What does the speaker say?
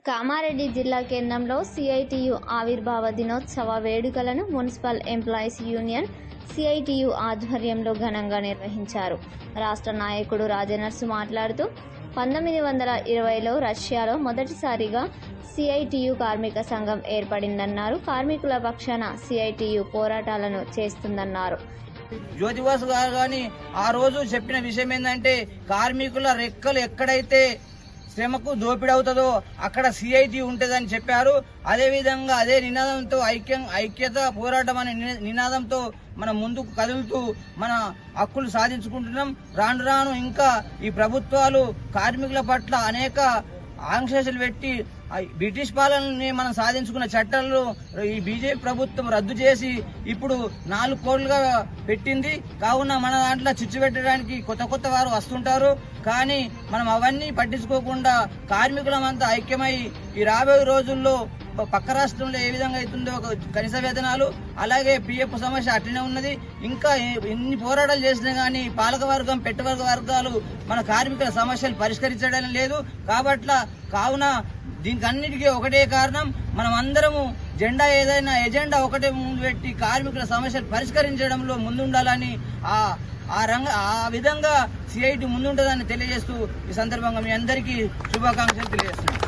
కామారెడ్డి జిల్లా కేంద్రంలో సిఐటియు ఆవిర్భావ దినోత్సవ వేడుకలను మున్సిపల్ ఎంప్లాయీస్ యూనియన్ సిఐటియు ఆధ్వర్యంలో ఘనంగా నిర్వహించారు. రాష్ట్ర నాయకుడు రాజనర్సు మాట్లాడుతూ 1920లో రష్యాలో మొదటిసారిగా సిఐటియు కార్మిక సంఘం ఏర్పడిందన్నారు. కార్మికుల పక్షాన సిఐటియు పోరాటాలను చేస్తుందన్నారు. జ్యోతివాసు గారు కానీ ఆ రోజు చెప్పిన విషయం ఏంటంటే, కార్మికుల రెక్కలు ఎక్కడైతే శ్రమకు దోపిడీ అవుతుందో అక్కడ సిఐటి ఉంటుందని చెప్పారు. అదేవిధంగా అదే నినాదంతో ఐక్యత పోరాటం అనే నినాదంతో మనం ముందుకు కదులుతూ మన హక్కులు సాధించుకుంటున్నాం. రాను రాను ఇంకా ఈ ప్రభుత్వాలు కార్మికుల పట్ల అనేక ఆంక్షలు పెట్టి బ్రిటిష్ పాలనని మనం సాధించుకున్న చట్టాలను ఈ బీజేపీ ప్రభుత్వం రద్దు చేసి ఇప్పుడు 4 కోట్లుగా పెట్టింది. కావున మన దాంట్లో చిచ్చు పెట్టడానికి కొత్త వారు వస్తుంటారు. కానీ మనం అవన్నీ పట్టించుకోకుండా కార్మికులమంతా ఐక్యమై ఈ రాబోయే రోజుల్లో పక్క రాష్ట్రంలో ఏ విధంగా అవుతుందో కనీస వేతనాలు, అలాగే పిఎఫ్ సమస్య అట్లనే ఉన్నది. ఇంకా ఎన్ని పోరాటాలు చేసినా కానీ పాలకవర్గం పెట్టవర్గ వర్గాలు మన కార్మికుల సమస్యలు పరిష్కరించడం లేదు. కావున దీనికి అన్నిటికీ ఒకటే కారణం, మనం అందరము ఏదైనా ఎజెండా ఒకటే ముందు పెట్టి కార్మికుల సమస్యలు పరిష్కరించడంలో ముందుండాలని ఆ విధంగా సిఐటి ముందుంటుందని తెలియజేస్తూ ఈ సందర్భంగా మీ అందరికీ శుభాకాంక్షలు తెలియజేస్తున్నాను.